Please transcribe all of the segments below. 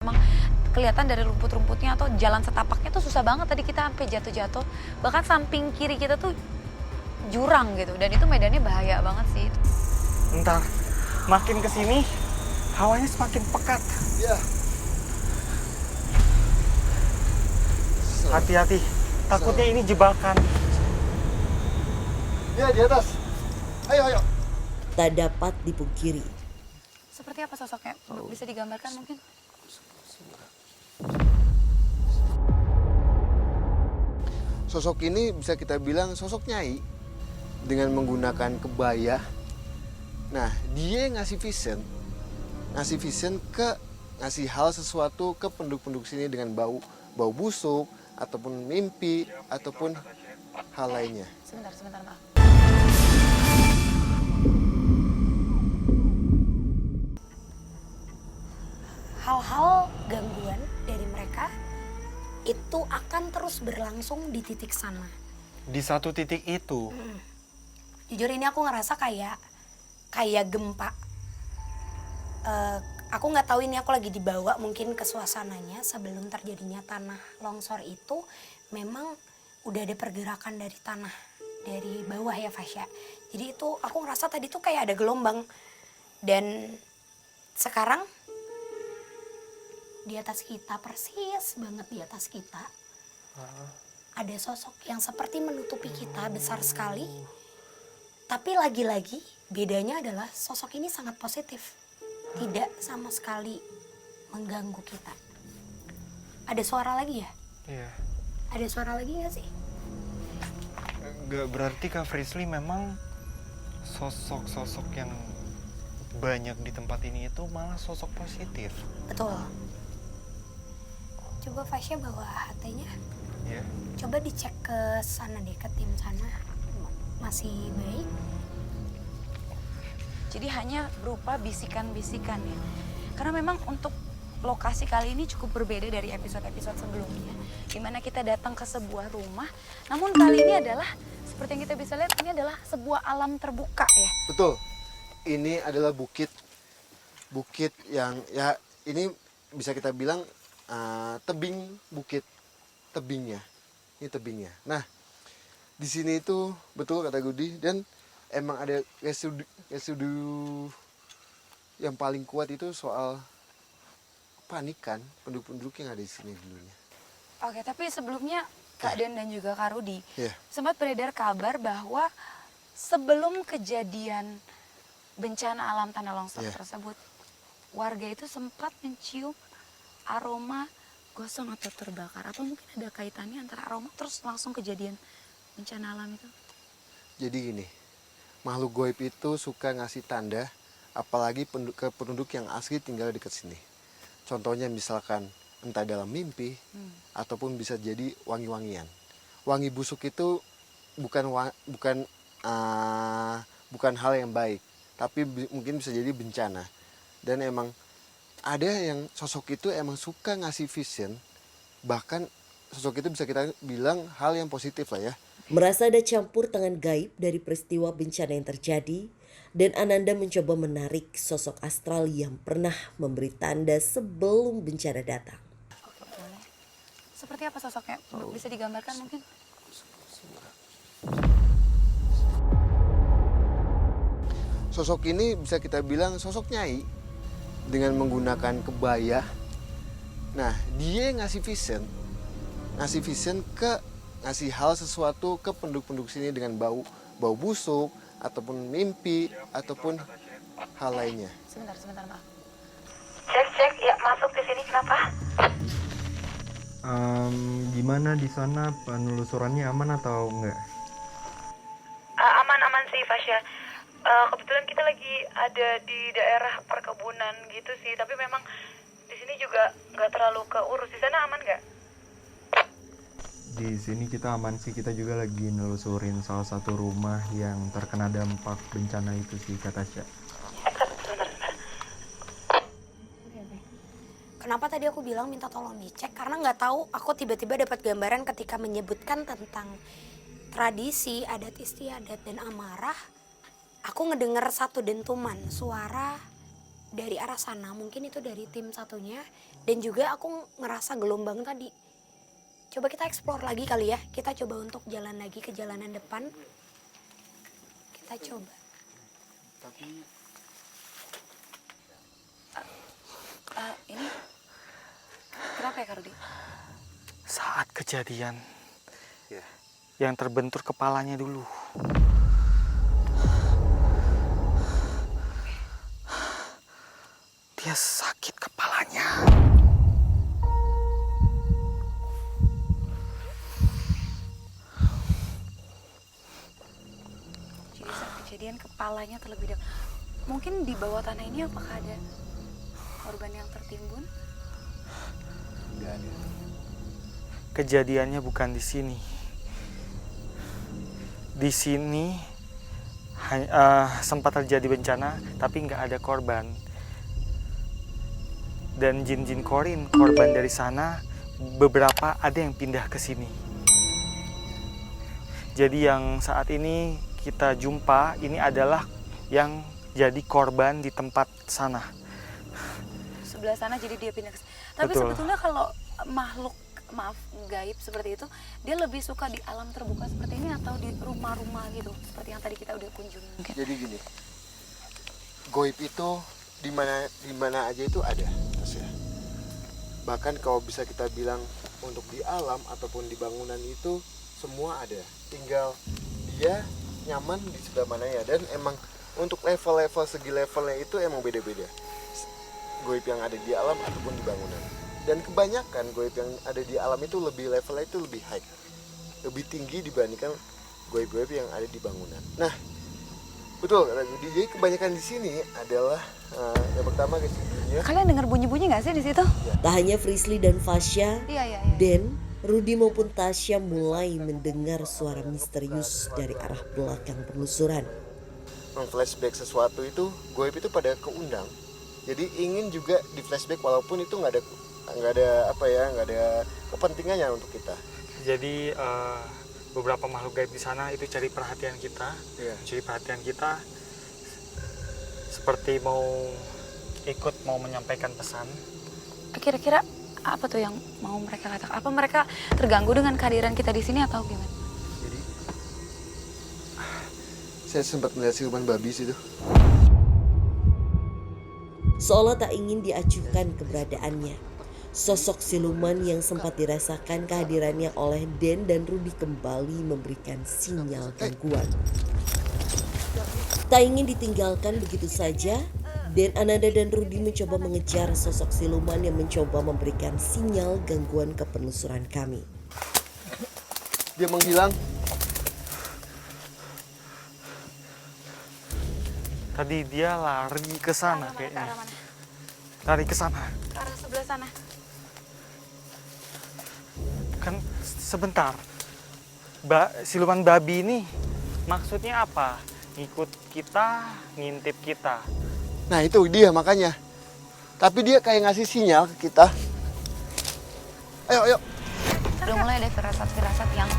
memang kelihatan dari rumput-rumputnya atau jalan setapaknya tuh susah banget tadi kita sampai jatuh-jatuh. Bahkan samping kiri kita tuh jurang gitu dan itu medannya bahaya banget sih. Entar, makin kesini hawanya semakin pekat. Ya. Hati-hati, takutnya ini jebakan. Ya, di atas. Ayo, ayo. Tak dapat dipungkiri, Seperti apa sosoknya? Bisa digambarkan mungkin? Sosok ini bisa kita bilang sosok Nyai dengan menggunakan kebaya. Nah, dia ngasih vision ke ngasih hal sesuatu ke penduduk-penduduk sini dengan bau busuk ataupun mimpi ataupun hal lainnya. Sebentar maaf. Hal-hal gangguan dari mereka itu akan terus berlangsung di titik sana. Di satu titik itu, Jujur ini aku ngerasa kayak gempa. Aku nggak tahu ini aku lagi dibawa mungkin ke suasananya sebelum terjadinya tanah longsor itu memang udah ada pergerakan dari tanah dari bawah ya Fasya. Jadi itu aku ngerasa tadi tuh kayak ada gelombang dan sekarang di atas kita persis banget di atas kita ada sosok yang seperti menutupi kita besar sekali. Tapi lagi-lagi bedanya adalah sosok ini sangat positif. Tidak sama sekali mengganggu kita. Ada suara lagi ya? iya. Ada suara lagi gak sih? Gak berarti Kak Frisly memang sosok-sosok yang banyak di tempat ini itu malah sosok positif. Betul. Coba Fasya bawa HT-nya. Ya. Coba dicek ke sana deh, ke tim sana. Masih baik? Jadi hanya berupa bisikan-bisikan ya. Karena memang untuk lokasi kali ini cukup berbeda dari episode-episode sebelumnya. Dimana kita datang ke sebuah rumah. Namun kali ini adalah, seperti yang kita bisa lihat, ini adalah sebuah alam terbuka ya. Betul. Ini adalah bukit yang ya ini bisa kita bilang tebing bukit tebingnya. Ini tebingnya. Nah, di sini itu betul kata Gudi dan emang ada residu yang paling kuat itu soal panikan penduduk-penduduk yang ada di sini dulunya. Oke, tapi sebelumnya Kak Den dan juga Kak Rudi Iya. sempat beredar kabar bahwa sebelum kejadian bencana alam tanah longsor Iya. tersebut, warga itu sempat mencium aroma gosong atau terbakar. Apa mungkin ada kaitannya antara aroma terus langsung kejadian bencana alam itu? Jadi gini, makhluk goib itu suka ngasih tanda apalagi ke penduduk yang asli tinggal dekat sini. Contohnya misalkan entah dalam mimpi ataupun bisa jadi wangi-wangian. Wangi busuk itu bukan hal yang baik, tapi mungkin bisa jadi bencana. Dan emang ada yang sosok itu emang suka ngasih vision, bahkan sosok itu bisa kita bilang hal yang positif lah ya. merasa ada campur tangan gaib dari peristiwa bencana yang terjadi, dan Ananda mencoba menarik sosok astral yang pernah memberi tanda sebelum bencana datang. Oke, boleh. Seperti apa sosoknya? Bisa digambarkan mungkin? Sosok ini bisa kita bilang sosok Nyai dengan menggunakan kebaya. Nah, dia ngasih vision ke ngasih hal sesuatu ke penduduk-penduduk sini dengan bau busuk ataupun mimpi ataupun hal lainnya. Sebentar maaf. Cek, ya masuk ke sini kenapa? Gimana di sana penelusurannya aman atau enggak? Aman sih Fasya. Kebetulan kita lagi ada di daerah perkebunan gitu sih, tapi memang di sini juga nggak terlalu keurus. Di sana aman nggak? Di sini kita aman sih, kita juga lagi nelusurin salah satu rumah yang terkena dampak bencana itu sih kata Tasya. Kenapa tadi aku bilang minta tolong dicek? Karena nggak tahu, aku tiba-tiba dapat gambaran ketika menyebutkan tentang tradisi, adat istiadat, dan amarah. Aku ngedenger satu dentuman, suara dari arah sana, mungkin itu dari tim satunya. Dan juga aku ngerasa gelombang tadi. Coba kita explore lagi kali ya. Kita coba untuk jalan lagi ke jalanan depan. Kita coba. Tapi Ini kenapa ya Kak Rudi? Saat kejadian, ya, yang terbentur kepalanya dulu. Dia sakit kepalanya. Jadi saat kejadian kepalanya terlebih dahulu. Mungkin di bawah tanah ini apakah ada korban yang tertimbun? nggak ada. Kejadiannya bukan di sini. Di sini sempat terjadi bencana, tapi nggak ada korban. Dan jin-jin korin, korban dari sana, beberapa ada yang pindah ke sini. Jadi yang saat ini kita jumpa, ini adalah yang jadi korban di tempat sana. Sebelah sana jadi dia pindah ke. Tapi Betul. sebetulnya kalau makhluk gaib seperti itu, dia lebih suka di alam terbuka seperti ini atau di rumah-rumah gitu, seperti yang tadi kita udah kunjungi mungkin. Jadi gini, goib itu di mana aja itu ada, Mas ya. Bahkan kalau bisa kita bilang untuk di alam ataupun di bangunan itu semua ada. Tinggal dia nyaman di sebelah mana ya. Dan emang untuk level-level segi levelnya itu emang beda-beda. Goib yang ada di alam ataupun di bangunan. Dan kebanyakan goib yang ada di alam itu lebih levelnya itu lebih high, lebih tinggi dibandingkan goib-goib yang ada di bangunan. Nah, betul, jadi kebanyakan di sini adalah yang pertama guys, dunia. Kalian dengar bunyi-bunyi nggak sih di situ? Tak hanya Frisly dan Fasya, Iya. Dan, Rudi maupun Tasya mulai mendengar suara misterius dari arah belakang penelusuran. Flashback sesuatu itu, goib itu pada keundang. Jadi ingin juga di flashback walaupun itu nggak ada kepentingannya untuk kita. Jadi beberapa makhluk gaib di sana itu cari perhatian kita, Iya. cari perhatian kita, seperti mau menyampaikan pesan. Kira-kira apa tuh yang mau mereka katakan? Apa mereka terganggu dengan kehadiran kita di sini atau gimana? Jadi saya sempat melihat siluman babi situ. Seolah tak ingin diacuhkan keberadaannya, sosok siluman yang sempat dirasakan kehadirannya oleh Den dan Rudi kembali memberikan sinyal gangguan. Tak ingin ditinggalkan begitu saja, Den, Ananda dan Rudi mencoba mengejar sosok siluman yang mencoba memberikan sinyal gangguan ke penelusuran kami. Dia menghilang. Tadi dia lari ke sana kayaknya. Ke arah mana? Lari ke sana. Ke arah sebelah sana. Kan sebentar. Siluman babi ini maksudnya apa? Ngikut kita, ngintip kita. Nah itu dia makanya. Tapi dia kayak ngasih sinyal ke kita. Ayo. Udah mulai ada firasat-firasat yang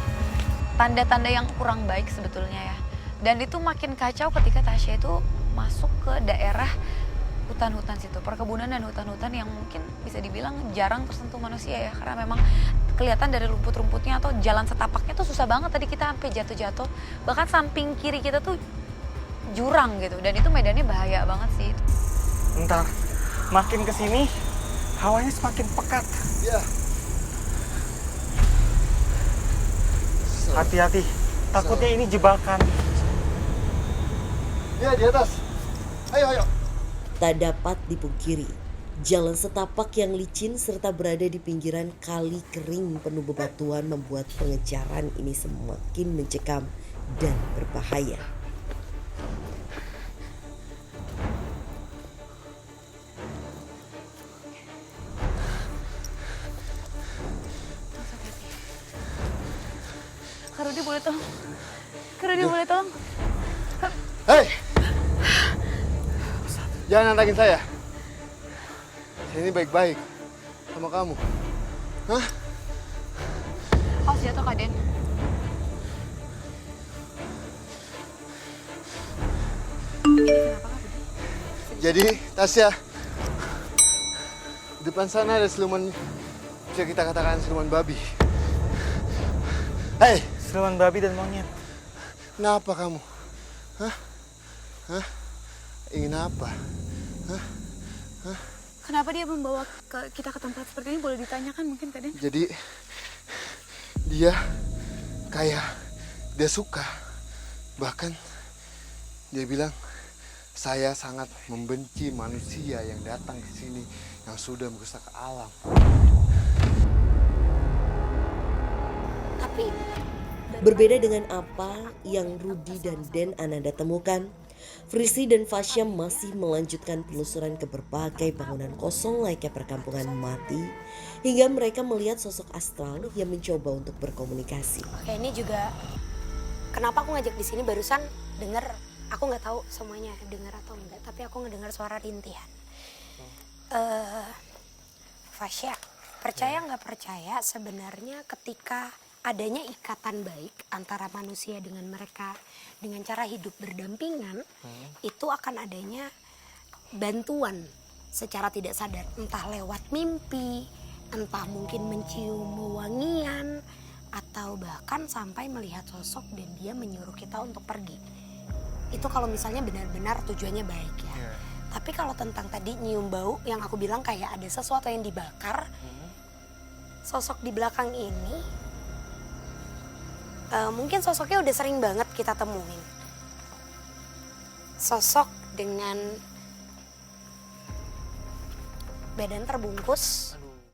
tanda-tanda yang kurang baik sebetulnya ya. Dan itu makin kacau ketika Tasya itu masuk ke daerah hutan-hutan situ, perkebunan dan hutan-hutan yang mungkin bisa dibilang jarang tersentuh manusia ya, karena memang kelihatan dari rumput-rumputnya atau jalan setapaknya tuh susah banget. Tadi kita sampai jatuh-jatuh, bahkan samping kiri kita tuh jurang gitu, dan itu medannya bahaya banget sih. Bentar, makin kesini hawanya semakin pekat. Ya. Hati-hati, takutnya ini jebakan. Dia di atas. Ayo. Tak dapat dipungkiri, jalan setapak yang licin serta berada di pinggiran kali kering penuh bebatuan membuat pengejaran ini semakin mencekam dan berbahaya. Kak Rudi boleh tolong? Kak Rudi boleh tolong? Hei! Jangan nantangin saya. Saya ini baik-baik sama kamu. Hah? Awas jatuh Kak Den. Ini kenapa Kak Rudi? Bisa Jadi Tasya, di depan sana ada siluman, bisa kita katakan siluman babi. Hei, Siluman babi dan monyet. kenapa kamu? Hah? Ingin apa? Kenapa dia membawa kita ke tempat seperti ini? Boleh ditanyakan mungkin Kak Den? Jadi dia kayak dia suka, bahkan dia bilang saya sangat membenci manusia yang datang ke sini yang sudah merusak alam. Tapi Berbeda dengan apa yang Rudi dan Den Ananda temukan, Frisly dan Fasya masih melanjutkan penelusuran ke berbagai bangunan kosong layaknya perkampungan mati, hingga mereka melihat sosok astral yang mencoba untuk berkomunikasi. Oke, ini juga kenapa aku ngajak di sini barusan denger, aku nggak tahu semuanya dengar atau enggak, tapi aku ngedengar suara rintihan. Fasya, percaya nggak percaya sebenarnya ketika adanya ikatan baik antara manusia dengan mereka dengan cara hidup berdampingan, itu akan adanya bantuan secara tidak sadar, entah lewat mimpi, entah mungkin mencium wewangian, atau bahkan sampai melihat sosok dan dia menyuruh kita untuk pergi. Itu kalau misalnya benar-benar tujuannya baik ya. Iya. Tapi kalau tentang tadi nyium bau yang aku bilang kayak ada sesuatu yang dibakar, sosok di belakang ini mungkin sosoknya udah sering banget kita temuin. Sosok dengan badan terbungkus,